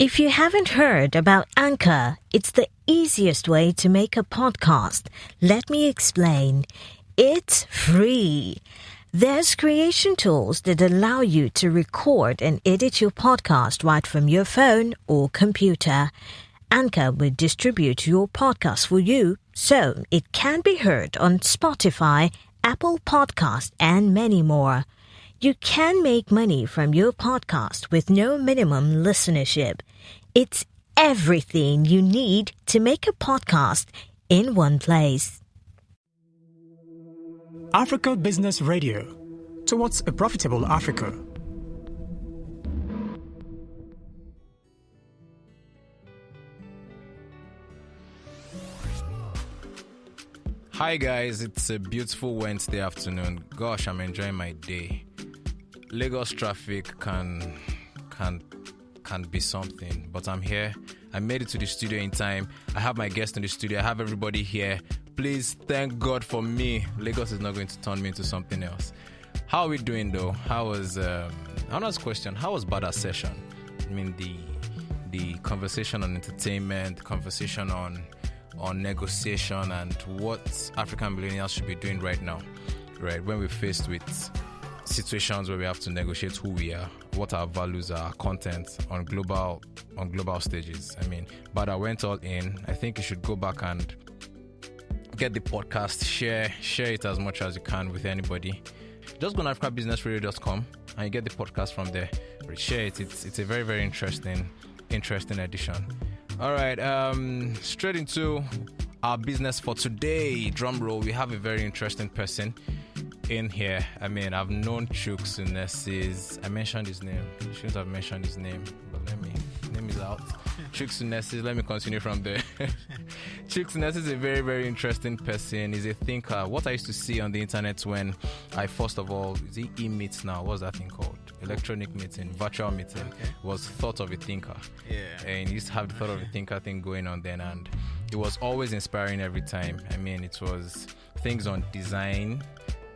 If you haven't heard about Anchor, it's the easiest way to make a podcast. Let me explain. It's free. There's creation tools that allow you to record and edit your podcast right from your phone or computer. Anchor will distribute your podcast for you, so it can be heard on Spotify, Apple Podcasts, and many more. You can make money from your podcast with no minimum listenership. It's everything you need to make a podcast in one place. Africa Business Radio, towards a profitable Africa. Hi guys, it's a beautiful Wednesday afternoon. Gosh, I'm enjoying my day. Lagos traffic can be something, but I'm here. I made it to the studio in time. I have my guest in the studio. I have everybody here. Please thank God for me. Lagos is not going to turn me into something else. How are we doing though? How was honest question? How was Bada's session? I mean the conversation on entertainment, the conversation on negotiation, and what African millennials should be doing right now, right? When we're faced with situations where we have to negotiate who we are, what our values are, content on global stages. I mean, Bada went all in. I think you should go back and get the podcast, share it as much as you can with anybody. Just go to africabusinessradio.com and you get the podcast from there. Share it. It's a very, very interesting edition. All right, straight into our business for today. Drum roll. We have a very interesting person in here. I mean, I've known Chuks Sunesis. I mentioned his name. I shouldn't have mentioned his name, but name is out. Chuks Sunesis. Let me continue from there. Chuks Sunesis is a very, very interesting person. He's a thinker. What I used to see on the internet when I first of all, is it e-meets now? What's that thing called? Electronic meeting, virtual meeting, was thought of a thinker. Yeah. And he used to have the thought of a thinker thing going on then, and it was always inspiring every time. I mean, it was things on design,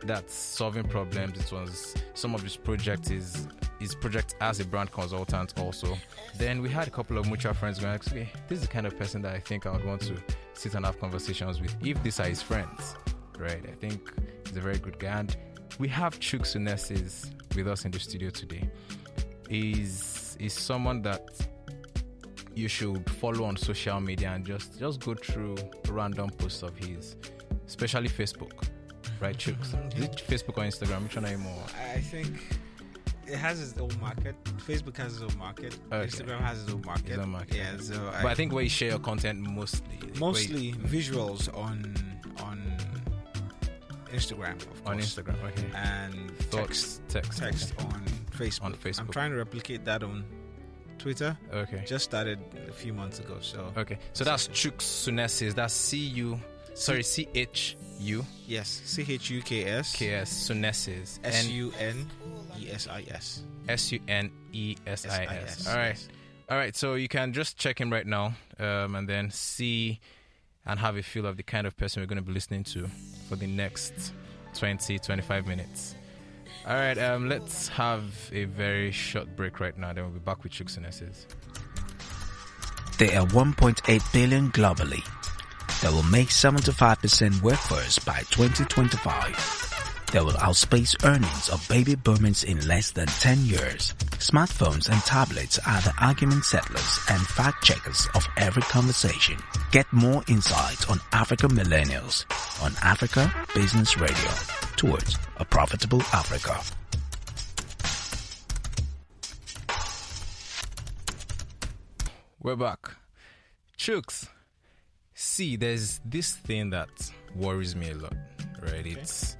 that's solving problems. It was some of his projects, his project as a brand consultant also. Then we had a couple of mutual friends going, okay, this is the kind of person that I think I would want to sit and have conversations with if these are his friends, right? I think he's a very good guy. And we have Chuks Sunesis with us in the studio today. He's someone that you should follow on social media and just go through random posts of his, especially Facebook. Right, Chuks? Is it Facebook or Instagram? Which one are you more? I think it has its own market. Facebook has its own market. Okay. Instagram has its own market. Yeah, so but I think where you share your content mostly visuals on Instagram, of course. On Instagram, okay. And text on Facebook. I'm trying to replicate that on Twitter. Okay. Just started a few months ago. So okay. So that's Chuks Sunesis. That's CHU. Yes, CHUKS. Sunesis. SUNESIS. SUNESIS. All right. So you can just check him right now, and then see and have a feel of the kind of person we're going to be listening to for the next 20-25 minutes. All right. Let's have a very short break right now. Then we'll be back with Chuks Sunesis. There are 1.8 billion globally. That will make 75% workforce by 2025. That will outpace earnings of baby boomers in less than 10 years. Smartphones and tablets are the argument settlers and fact checkers of every conversation. Get more insights on African Millennials on Africa Business Radio, towards a profitable Africa. We're back. Chuks. See, there's this thing that worries me a lot, right? Okay. It's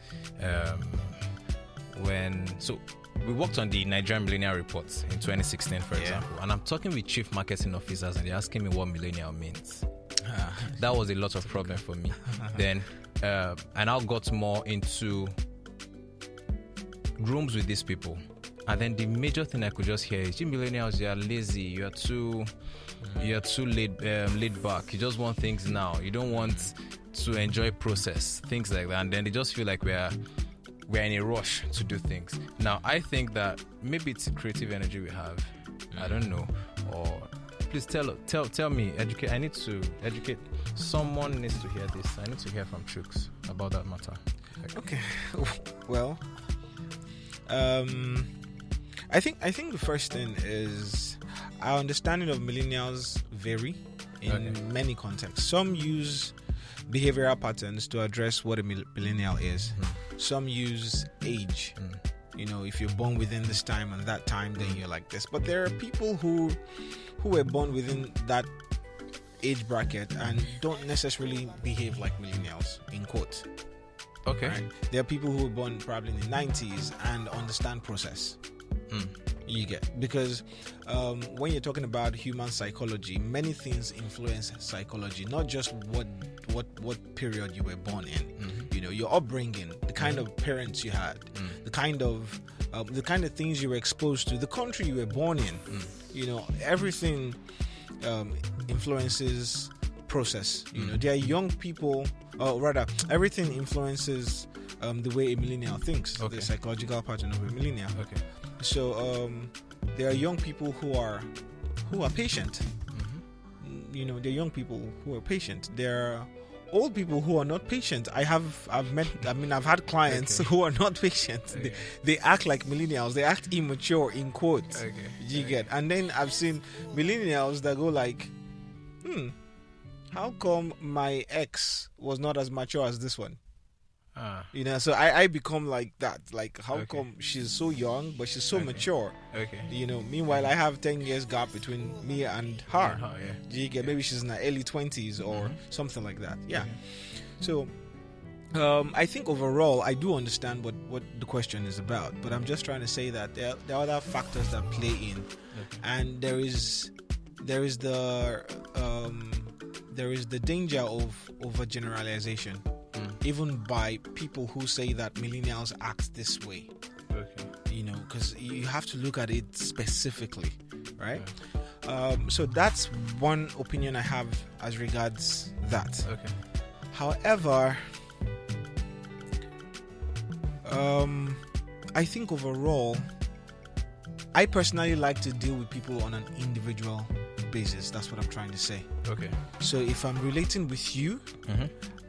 we worked on the Nigerian Millennial Report in 2016, for example, and I'm talking with chief marketing officers and they're asking me what millennial means. That was a lot of problem for me. Then I now got more into rooms with these people, and then the major thing I could just hear is, you millennials, you are lazy, you are too laid back, you just want things now, you don't want to enjoy process, things like that. And then they just feel like we're in a rush to do things. Now I think that maybe it's a creative energy we have, I don't know, or please tell me, educate. I need to educate. Someone needs to hear this. I need to hear from Chuks about that matter. Okay. Well, I think the first thing is our understanding of millennials vary in many contexts. Some use behavioral patterns to address what a millennial is. Some use age. You know, if you're born within this time and that time, then you're like this. But there are people who were born within that age bracket and don't necessarily behave like millennials, in quotes. Okay. Right? There are people who were born probably in the 90s and understand process. You get, because when you're talking about human psychology, many things influence psychology, not just what period you were born in. You know, your upbringing, the kind of parents you had, the kind of things you were exposed to, the country you were born in. You know, everything influences process. You know, there are young people, or rather, everything influences the way a millennial thinks, the psychological pattern of a millennial. Okay. So there are young people who are patient. You know, there are young people who are patient. There are old people who are not patient. I've had clients who are not patient. They act like millennials. They act immature, in quotes. You get. And then I've seen millennials that go like, how come my ex was not as mature as this one? You know, so I become like that. Like, how come she's so young but she's so mature? You know, meanwhile I have 10 years gap between me and her. You get, maybe she's in her early 20s or something like that. So I think overall I do understand what the question is about, but I'm just trying to say that there are other factors that play in, and there is the danger of overgeneralization. Even by people who say that millennials act this way. You know, because you have to look at it specifically, right? So that's one opinion I have as regards that. However, I think overall, I personally like to deal with people on an individual basis. That's what I'm trying to say. So if I'm relating with you,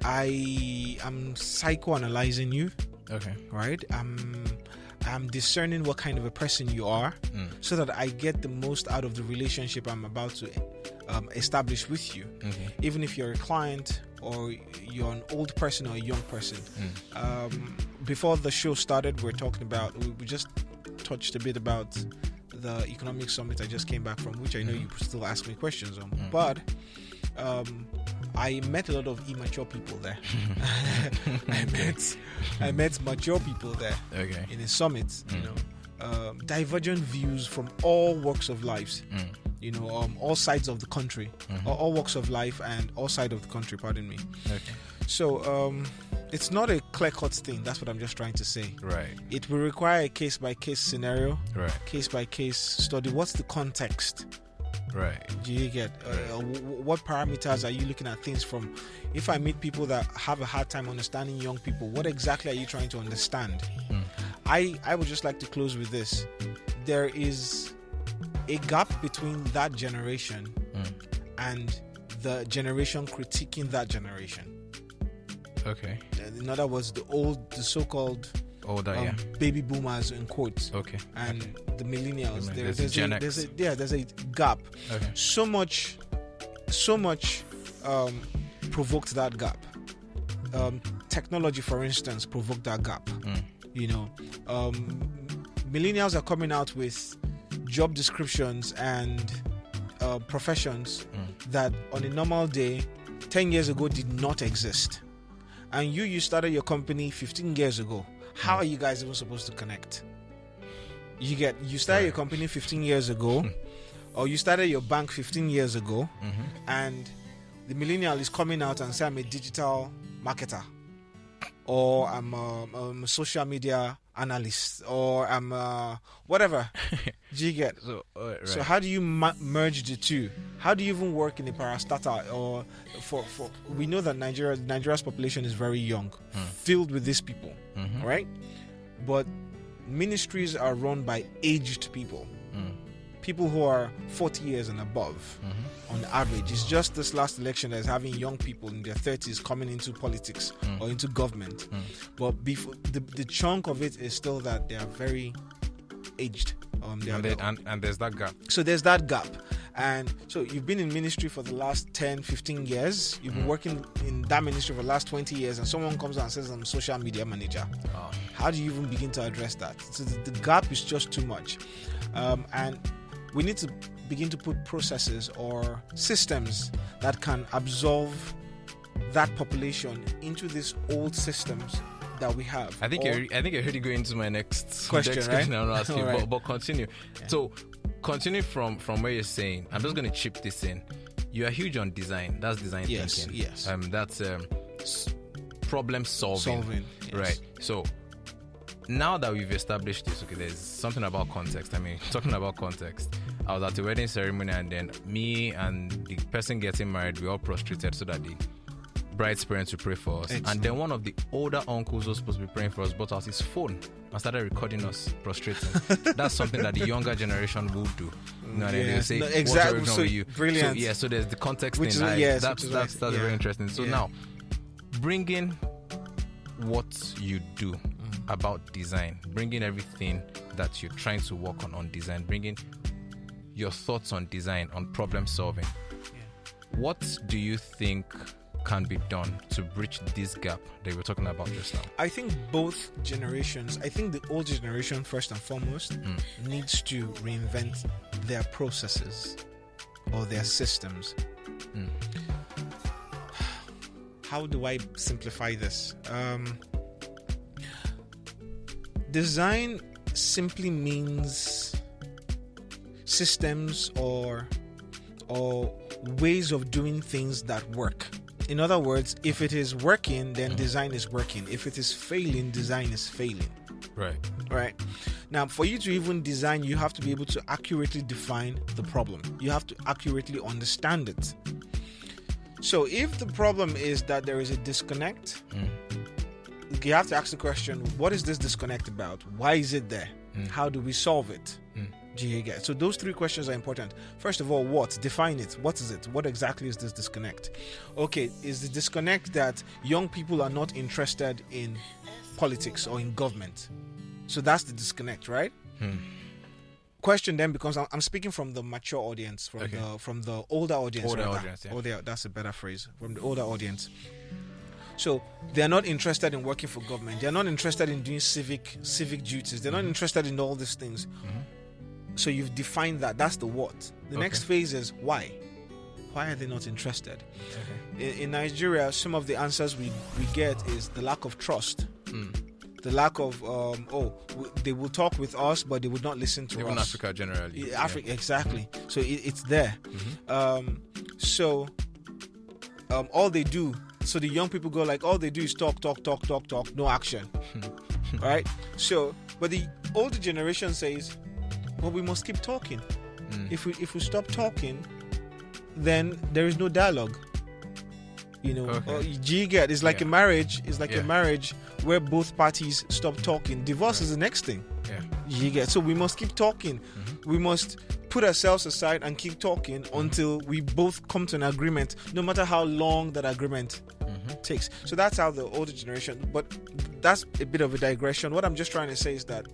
I am psychoanalyzing you. Right? I'm discerning what kind of a person you are, so that I get the most out of the relationship I'm about to establish with you. Even if you're a client or you're an old person or a young person. Before the show started, we just touched a bit about the economic summit I just came back from, which I know you still ask me questions on. But I met a lot of immature people there. I met mature people there in a summit. You know, divergent views from all walks of life. You know, all sides of the country, all walks of life, and all sides of the country. Pardon me. So it's not a clear-cut thing. That's what I'm just trying to say. It will require a case-by-case scenario, case-by-case study. What's the context? Do you get what parameters are you looking at things from? If I meet people that have a hard time understanding young people, what exactly are you trying to understand? I would just like to close with this. There is a gap between that generation and the generation critiquing that generation. In other words, the so-called older, baby boomers in quotes, and the millennials. There's a gap. So much provoked that gap. Technology, for instance, provoked that gap. You know, millennials are coming out with job descriptions and professions that on a normal day 10 years ago did not exist. And you started your company 15 years ago. How are you guys even supposed to connect? You started your company 15 years ago, or you started your bank 15 years ago, and the millennial is coming out and saying, I'm a digital marketer, or I'm a social media analyst, or I'm whatever. Do you get? So how do you merge the two? How do you even work in a parastatal? Or for we know that Nigeria's population is very young, filled with these people, right? But ministries are run by aged people, people who are 40 years and above on average. It's just this last election that is having young people in their 30s coming into politics or into government. But before, the chunk of it is still that they are very aged. And there's that gap. So there's that gap. And so you've been in ministry for the last 10, 15 years. You've been working in that ministry for the last 20 years, and someone comes out and says, I'm a social media manager. Oh. How do you even begin to address that? So the gap is just too much. And we need to begin to put processes or systems that can absolve that population into these old systems that we have. I think you're already going to my next question, right? I'll ask you, right. but continue. Yeah. So continue from where you're saying. I'm just going to chip this in. You are huge on design. That's design thinking. Yes. That's problem solving. Yes. Right. So now that we've established this, okay, there's something about context. I mean, talking about context, I was at the wedding ceremony, and then me and the person getting married, we all prostrated so that the bride's parents to pray for us. Excellent. And then one of the older uncles who was supposed to be praying for us brought out his phone and started recording us prostrating. That's something that the younger generation will do. You know, they'll say, exactly. So you? Brilliant. So there's the context which thing. That's very interesting. So now, bringing what you do about design, bringing everything that you're trying to work on design, bringing your thoughts on design, on problem solving. What do you think can be done to bridge this gap that we were talking about just now? I think both generations, I think the older generation first and foremost needs to reinvent their processes or their systems. How do I simplify this? Design simply means systems or ways of doing things that work. In other words, if it is working, then design is working. If it is failing, design is failing. Right. Now, for you to even design, you have to be able to accurately define the problem. You have to accurately understand it. So if the problem is that there is a disconnect, you have to ask the question, what is this disconnect about? Why is it there? How do we solve it? Do you get? So those three questions are important. First of all, what? Define it. What is it? What exactly is this disconnect? Okay, is the disconnect that young people are not interested in politics or in government? So that's the disconnect, right? Question then becomes, I'm speaking from the mature audience, from the older audience. That's a better phrase. From the older audience. So they're not interested in working for government. They're not interested in doing civic duties. They're not interested in all these things. So you've defined that. That's the what. The next phase is why. Why are they not interested? In Nigeria, some of the answers we get is the lack of trust. The lack of, they will talk with us, but they would not listen to us. Even Africa generally. Africa, exactly. So it's there. All they do, so the young people go like, all they do is talk, no action. Right? So, but the older generation says, well, we must keep talking. If we stop talking, then there is no dialogue. You know, it's like a marriage. It's like a marriage where both parties stop talking. Divorce is the next thing. So we must keep talking. We must put ourselves aside and keep talking until we both come to an agreement, no matter how long that agreement takes. So that's how the older generation. But that's a bit of a digression. What I'm just trying to say is that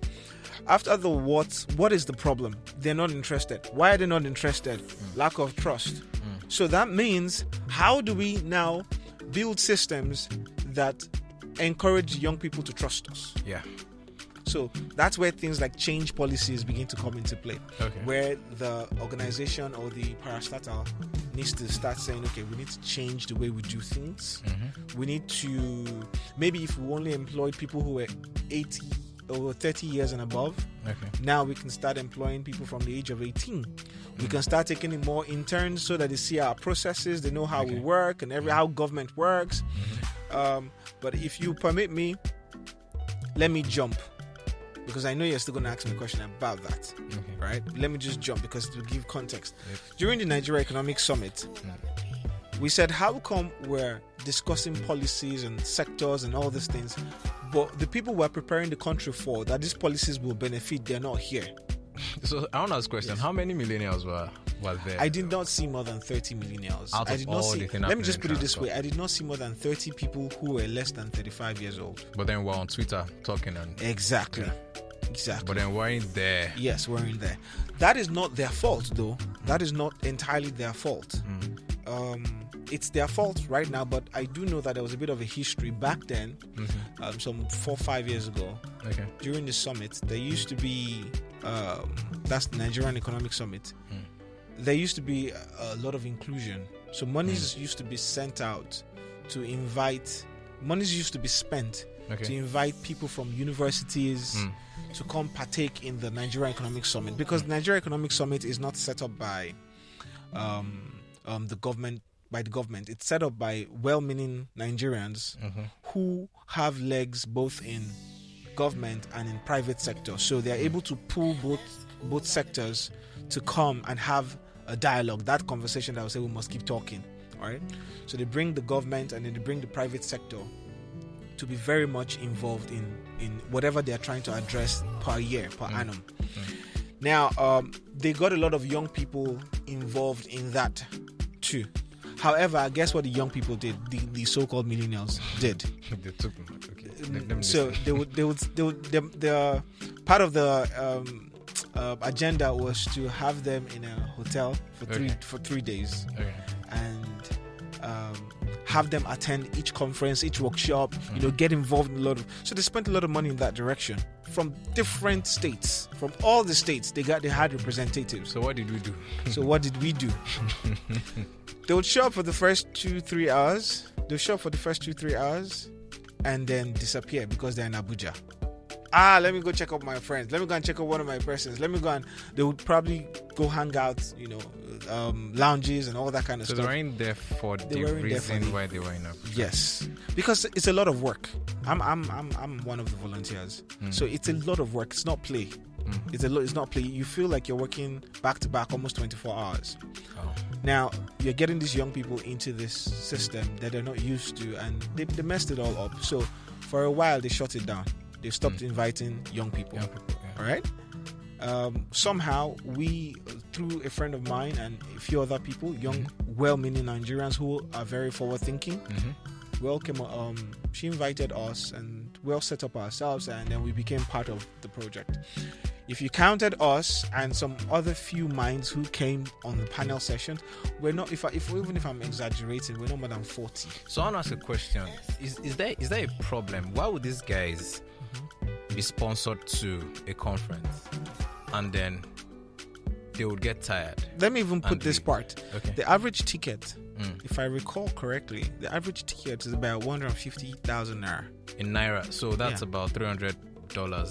after the what is the problem? They're not interested. Why are they not interested? Lack of trust. So that means, how do we now build systems that encourage young people to trust us? So that's where things like change policies begin to come into play. Where the organization or the parastatal needs to start saying, okay, we need to change the way we do things. We need to, maybe if we only employed people who were 80 or 30 years and above, now we can start employing people from the age of 18. We can start taking in more interns so that they see our processes, they know how we work and how government works. But if you permit me, let me jump, because I know you're still going to ask me a question about that. Right? Let me just jump, because to give context. During the Nigeria Economic Summit, we said, how come we're discussing policies and sectors and all these things, but the people we're preparing the country for, that these policies will benefit, they're not here? So I want to ask a question. Yes. How many millennials were there? I did not see more than 30 millennials. Out of I did all not see. Let me just put it this way: I did not see more than 30 people who were less than 35 years old. But then we're on Twitter talking and exactly. But then weren't there. Yes, weren't there. That is not their fault, though. That is not entirely their fault. It's their fault right now, but I do know that there was a bit of a history back then, some 4 or 5 years ago. Okay. During the summit, there used to be that's the Nigerian Economic Summit. There used to be a lot of inclusion. So monies used to be sent out to invite. Monies used to be spent to invite people from universities to come partake in the Nigerian Economic Summit, because the Nigerian Economic Summit is not set up by the government. By the government, it's set up by well-meaning Nigerians who have legs both in government and in private sector. So they are able to pull both sectors to come and have a dialogue. That conversation that I would say we must keep talking. All right. So they bring the government and then they bring the private sector to be very much involved in whatever they are trying to address per year, per annum. Now, they got a lot of young people involved in that too. However, guess what the young people did? The so-called millennials did. They took them. Okay. So they would the part of the agenda was to have them in a hotel for 3 days, and have them attend each conference, each workshop. Get involved in a lot of. So they spent a lot of money in that direction from different states, from all the states. They had representatives. So what did we do? They would show up for the first 2-3 hours. They'll show up for the first 2-3 hours and then disappear because they're in Abuja. Let me go check up my friends. Let me go and check up one of my persons. Let me go and they would probably go hang out, lounges and all that kind of stuff. So they weren't there for the reason why they were in Abuja. Yes, because it's a lot of work. I'm one of the volunteers, so it's a lot of work. It's not play. It's not play. You feel like you're working back to back almost 24 hours. Now you're getting these young people into this system that they're not used to, and they messed it all up. So for a while they shut it down. They stopped inviting young people. All right. Somehow we, through a friend of mine and a few other people, young, well-meaning Nigerians who are very forward-thinking, she invited us, and we all set up ourselves, and then we became part of the project. If you counted us and some other few minds who came on the panel sessions, we're not. Even if I'm exaggerating, we're not more than 40. So I want to ask a question: Is there a problem? Why would these guys be sponsored to a conference and then they would get tired? Let me even put this part. Okay. The average ticket, if I recall correctly, the average ticket is about 150,000 naira. In naira, so that's about $300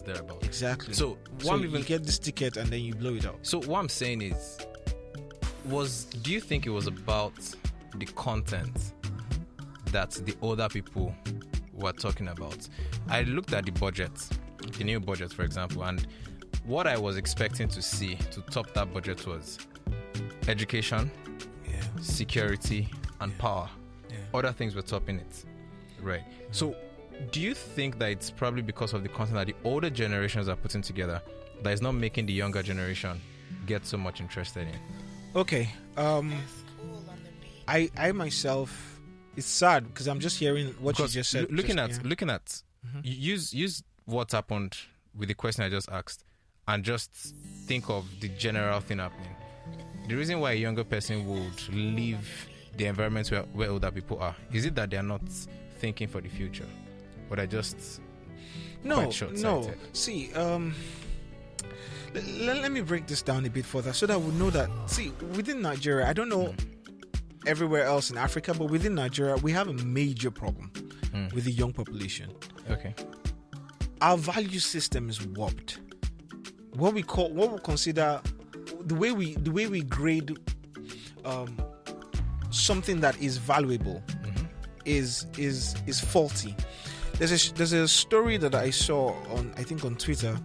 thereabout. Exactly. So you get this ticket and then you blow it out. So what I'm saying is, do you think it was about the content that the older people were talking about? I looked at the budget, the new budget, for example, and what I was expecting to see to top that budget was education, security, and power. Other things were topping it, right? So do you think that it's probably because of the content that the older generations are putting together that is not making the younger generation get so much interested in? Okay. I myself, it's sad because I'm just hearing what you just said. Looking at use what happened with the question I just asked and just think of the general thing happening. The reason why a younger person would leave the environment where older people are, is it that they are not thinking for the future? Or they're just quite short-sighted? No. See, let me break this down a bit further so that we know that, see, within Nigeria, I don't know everywhere else in Africa, but within Nigeria, we have a major problem with the young population. Okay. Our value system is warped. What we consider the way we grade something that is valuable is faulty. There's a story that I saw on Twitter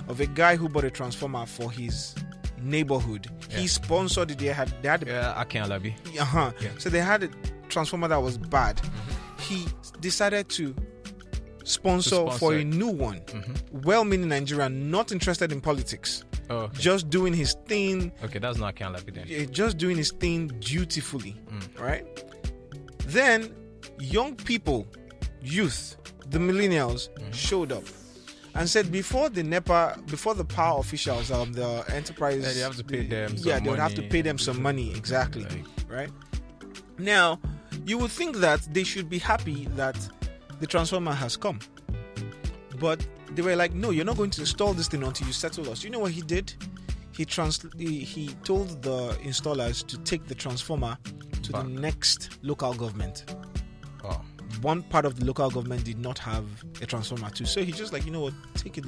of a guy who bought a transformer for his neighborhood. He sponsored it. They had Akin Alabi. So they had a transformer that was bad. He decided to sponsor for a new one. Well-meaning Nigerian, not interested in politics. just doing his thing. Okay, that's not Akinlabi then. Just doing his thing dutifully, right? Then young people, youth, the millennials showed up and said before the power officials, the enterprise, they have to pay them. They would have to pay them some money, exactly, right? Now, you would think that they should be happy that the transformer has come, but they were like, no, you're not going to install this thing until you settle us. You know what he did? He told the installers to take the transformer to the next local government. Oh. One part of the local government did not have a transformer too, so he just like, you know what, take it.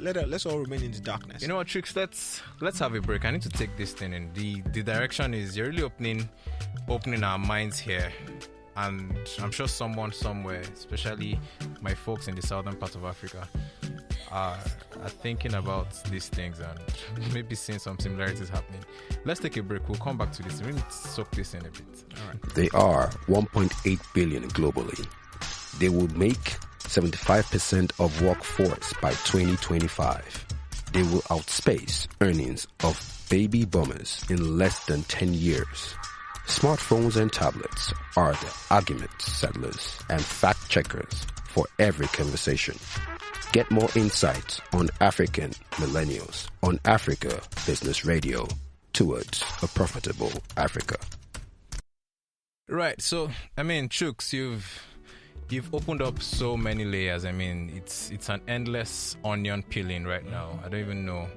Let's all remain in the darkness. You know what, Chuks? Let's have a break. I need to take this thing in. The direction is you're really opening our minds here, and I'm sure someone somewhere, especially my folks in the southern part of Africa, are thinking about these things and maybe seeing some similarities happening. Let's take a break. We'll come back to this. We need to soak this in a bit. All right. They are 1.8 billion globally. They will make 75% of workforce by 2025. They will outspace earnings of baby boomers in less than 10 years. Smartphones and tablets are the argument settlers and fact checkers for every conversation. Get more insights on African Millennials on Africa Business Radio, towards a profitable Africa. Right. So, I mean, Chuks, you've opened up so many layers. I mean, it's an endless onion peeling right now. I don't even know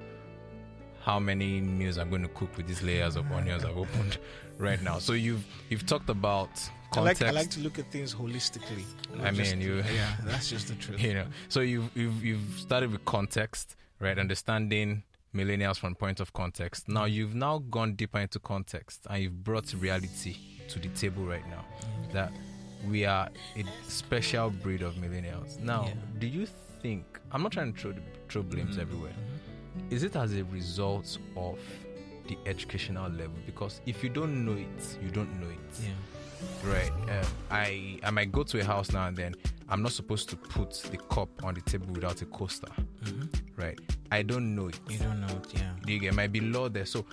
how many meals I'm going to cook with these layers of onions I've opened right now. So you've talked about context. I like to look at things holistically. I mean, that's just the truth. You know, so you've started with context, right? Understanding millennials from point of context. Now you've now gone deeper into context, and you've brought reality to the table right now. That we are a special breed of millennials. Now, do you think? I'm not trying to throw blames everywhere. Is it as a result of the educational level? Because if you don't know it, you don't know it. Yeah. Right. I might go to a house now and then. I'm not supposed to put the cup on the table without a coaster. Right. I don't know it. You don't know it. Yeah. There might be law there. So,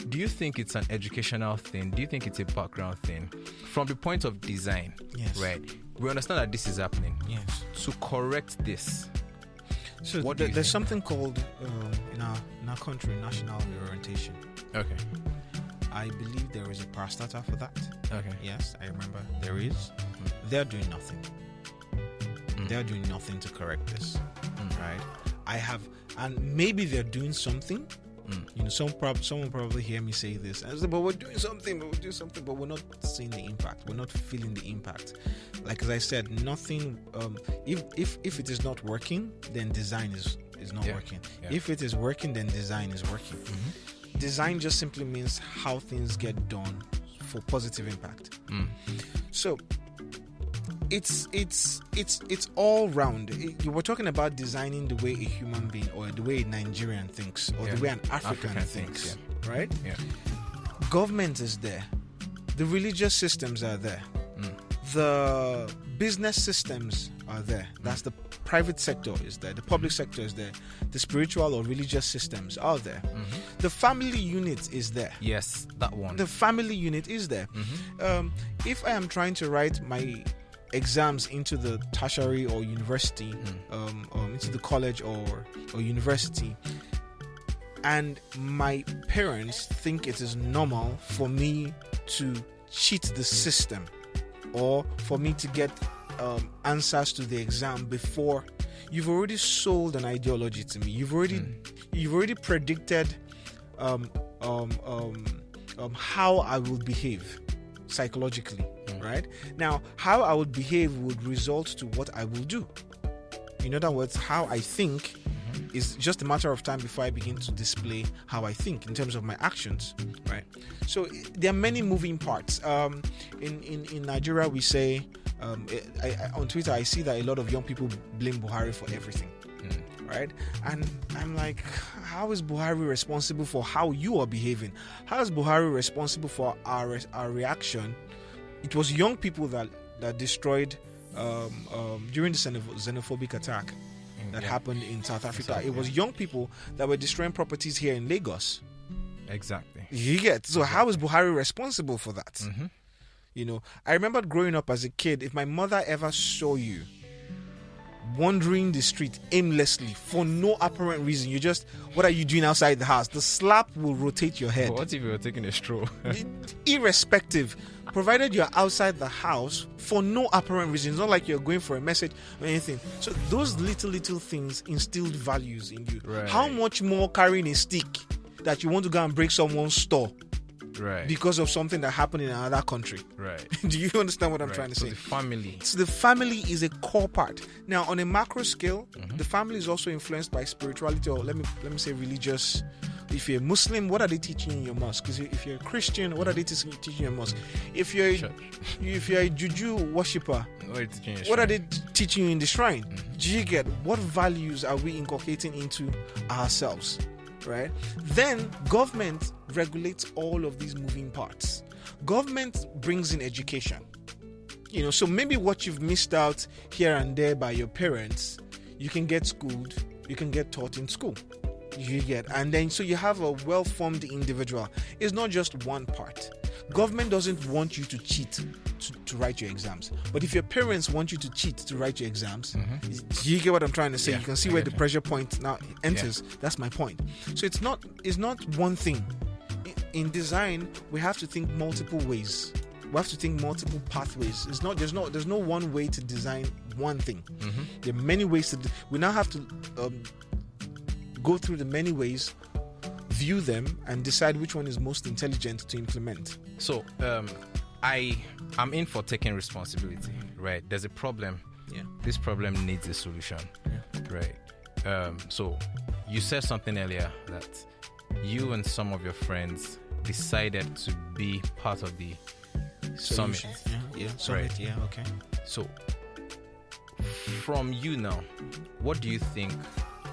do you think it's an educational thing? Do you think it's a background thing? From the point of design, right? We understand that this is happening. Yes. To correct this. So there's something called in our country national reorientation. Okay. I believe there is a parastatal for that. Okay. Yes, I remember there is. They're doing nothing. They're doing nothing to correct this. Right? And maybe they're doing something. You know, someone probably hear me say this. I say, but we're doing something, but we're not seeing the impact. We're not feeling the impact. Like as I said, nothing. If it is not working, then design is not working. Yeah. If it is working, then design is working. Design just simply means how things get done for positive impact. So it's all round. You were talking about designing the way a human being or the way a Nigerian thinks or the way an African thinks, right? Yeah. Government is there. The religious systems are there. The business systems are there. That's the private sector is there. The public sector is there. The spiritual or religious systems are there. The family unit is there. Yes, that one. The family unit is there. If I am trying to write my exams into the tertiary or university, into the college or university, and my parents think it is normal for me to cheat the system or for me to get answers to the exam before, you've already sold an ideology to me. You've already predicted how I will behave psychologically. Right? Now, how I would behave would result to what I will do. In other words, how I think is just a matter of time before I begin to display how I think in terms of my actions. Right? So there are many moving parts. In Nigeria, we say, on Twitter, I see that a lot of young people blame Buhari for everything. Right? And I'm like, how is Buhari responsible for how you are behaving? How is Buhari responsible for our reaction? It was young people that destroyed during the xenophobic attack that happened in South Africa. It was young people that were destroying properties here in Lagos. Exactly. You get? So how is Buhari responsible for that? Mm-hmm. You know, I remember growing up as a kid, if my mother ever saw you wandering the street aimlessly for no apparent reason, you just, what are you doing outside the house? The slap will rotate your head. But what if you were taking a stroll? Irrespective, provided you're outside the house for no apparent reason. It's not like you're going for a message or anything. So those little things instilled values in you. Right. How much more carrying a stick that you want to go and break someone's store? Right. Because of something that happened in another country. Right. Do you understand what I'm trying to say? The family. So the family is a core part. Now, on a macro scale, the family is also influenced by spirituality, or let me say religious. If you're a Muslim, what are they teaching in your mosque? If you're a Christian, what are they teaching in your mosque? If you're a Juju worshipper, what are they teaching you in the shrine? Do you get? What values are we inculcating into ourselves? Right? Then government regulates all of these moving parts. Government brings in education. You know, so maybe what you've missed out here and there by your parents, you can get schooled, you can get taught in school. You get, and then so you have a well-formed individual. It's not just one part. Government doesn't want you to cheat to write your exams, but if your parents want you to cheat to write your exams, you get what I'm trying to say. You can see where the pressure point now enters. That's my point. So it's not one thing. In design, we have to think multiple ways. We have to think multiple pathways. It's not there's no one way to design one thing. There are many ways to. We now have to go through the many ways, view them, and decide which one is most intelligent to implement. So, I'm in for taking responsibility, right? There's a problem. Yeah. This problem needs a solution, right? So, you said something earlier that you and some of your friends decided to be part of the summit. Summit. Right. Yeah. Okay. So, from you now, what do you think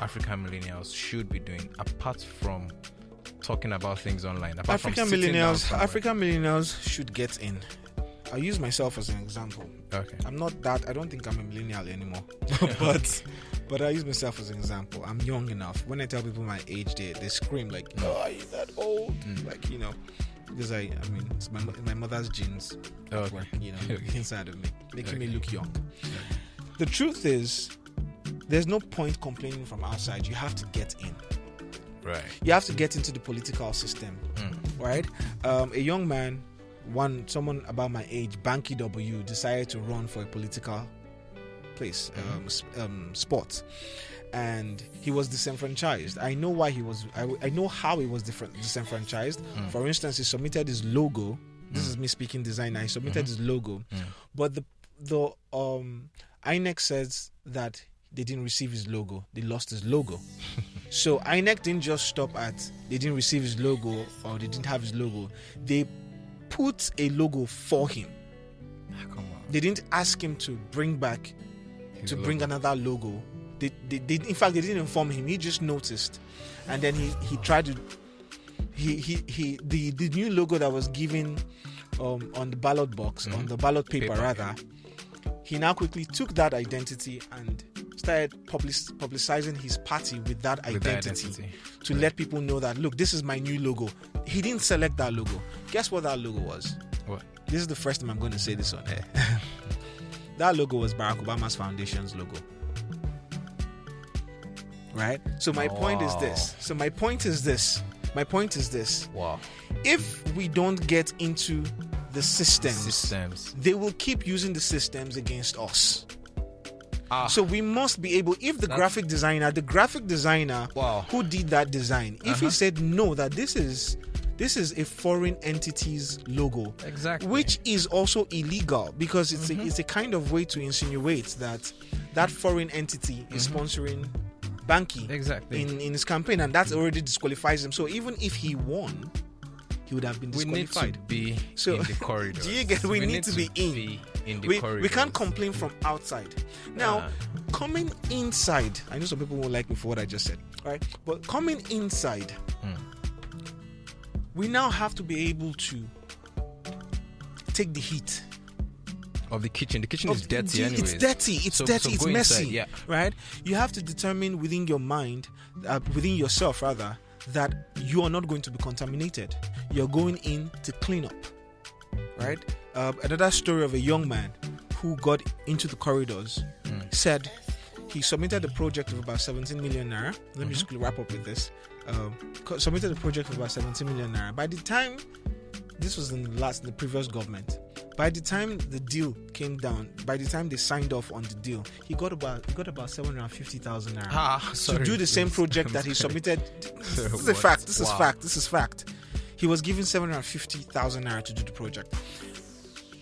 African millennials should be doing apart from talking about things online? African millennials should get in. I'll use myself as an example. Okay. I don't think I'm a millennial anymore. but I use myself as an example. I'm young enough. When I tell people my age, they scream like, "Oh, are you that old?" Like, you know, because I mean, it's my mother's genes, Okay. you know, inside of me, making me look young. The truth is, there's no point complaining from outside. You have to get in. Right. You have to get into the political system. Right? A young man, someone about my age, Banky W, decided to run for a political place, sport. And he was disenfranchised. I know why he was. I know how he was disenfranchised. For instance, he submitted his logo. This is me speaking designer. He submitted his logo, but the INEC says that they didn't receive his logo. They lost his logo. So INEC didn't just stop at they didn't receive his logo or they didn't have his logo. They put a logo for him. Come on. They didn't ask him to bring back bring another logo. They in fact they didn't inform him. He just noticed, and then he tried to the new logo that was given on the ballot box, on the ballot paper rather. He now quickly took that identity and started publicizing his party with that identity to let people know that, look, this is my new logo. He didn't select that logo. Guess what that logo was? What? This is the first time I'm going to say this on air. That logo was Barack Obama's foundation's logo. Right? So my point is this. Wow. If we don't get into the systems, they will keep using the systems against us. So we must be able, if the graphic designer who did that design, if he said no, that this is a foreign entity's logo, exactly, which is also illegal because it's a kind of way to insinuate that foreign entity is sponsoring Banky in his campaign, and that already disqualifies him. So even if he won, he would have been disqualified. We need to be in the corridors. Do you get? We need to be in the corridors. We can't complain from outside. Now, coming inside, I know some people won't like me for what I just said, right? But coming inside, we now have to be able to take the heat. of the kitchen. The kitchen is dirty anyway. It's dirty. It's dirty. It's messy. Inside, yeah. Right? You have to determine within your mind, within yourself rather, that you are not going to be contaminated. You're going in to clean up. Right? Another story of a young man who got into the corridors said he submitted a project of about 17 million naira. Let me just wrap up with this. Submitted a project of about 17 million naira. By the time, this was in the previous government, by the time the deal came down, by the time they signed off on the deal, he got about 750,000 naira to do the same project that he submitted. This is a fact. This is fact. He was given 750,000 naira to do the project.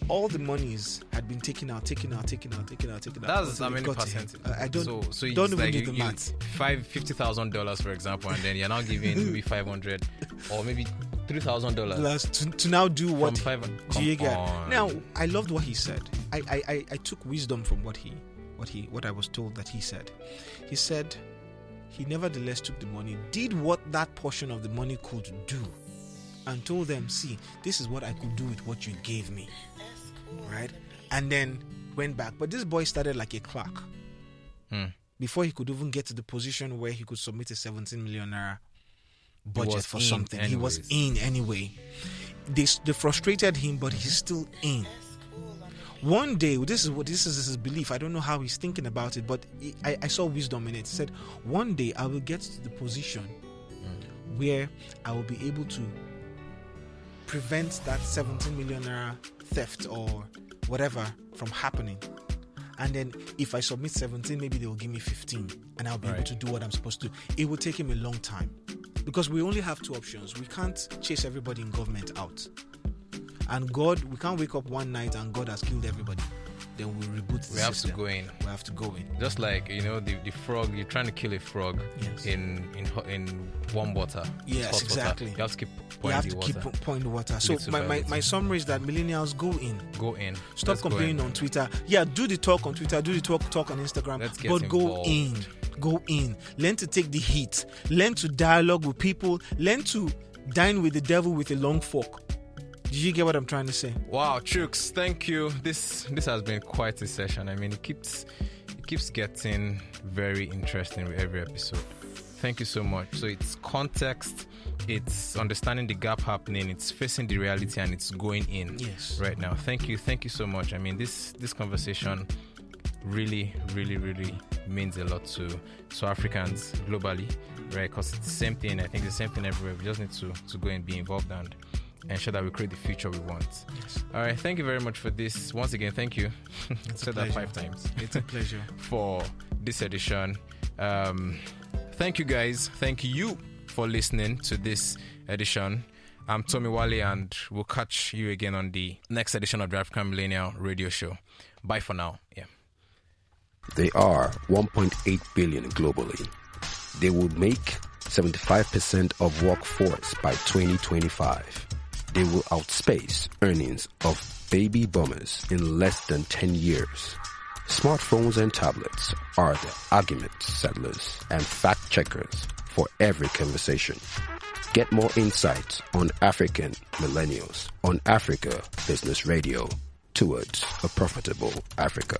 All the monies had been taken out. That's how many percentage? I don't so even like do the maths. $50,000 for example, and then you're now giving maybe 500 or maybe $3,000 to now do what? Do you get? Now I loved what he said. I took wisdom from what I was told that he said. He said he nevertheless took the money, did what that portion of the money could do, and told them, see, this is what I could do with what you gave me. Right? And then went back. But this boy started like a clerk. Before he could even get to the position where he could submit a 17 million naira budget for something. Anyways. He was in anyway. They frustrated him, but he's still in. One day, this is his belief. I don't know how he's thinking about it, but I saw wisdom in it. He said, one day I will get to the position where I will be able to prevent that 17 million naira theft or whatever from happening. And then if I submit 17, maybe they will give me 15 and I'll be able to do what I'm supposed to do. It will take him a long time because we only have two options. We can't chase everybody in government out. And we can't wake up one night and God has killed everybody. Then we'll reboot the system. We have to go in. Just like, the frog, you're trying to kill a frog in warm water. Yes, exactly. Water. You have to keep pouring the water. So my summary is that millennials go in. Stop complaining on Twitter. Yeah, do the talk on Twitter, do the talk on Instagram, but go in. Go in. Learn to take the heat. Learn to dialogue with people. Learn to dine with the devil with a long fork. Did you get what I'm trying to say? Wow, Chuks, thank you. This has been quite a session. I mean, it keeps getting very interesting with every episode. Thank you so much. So it's context, it's understanding the gap happening, it's facing the reality, and it's going in right now. Thank you so much. I mean, this conversation really, really, really means a lot to Africans globally, right? Because it's the same thing. I think it's the same thing everywhere. We just need to go and be involved and ensure that we create the future we want. Yes. All right. Thank you very much for this. Once again, thank you. I said that 5 times. It's a pleasure. For this edition. Thank you, guys. Thank you for listening to this edition. I'm Tomi Wale, and we'll catch you again on the next edition of the African Millennial Radio Show. Bye for now. Yeah. They are 1.8 billion globally. They would make 75% of workforce by 2025. They will outspace earnings of baby boomers in less than 10 years. Smartphones and tablets are the argument settlers and fact checkers for every conversation. Get more insights on African Millennials on Africa Business Radio, towards a profitable Africa.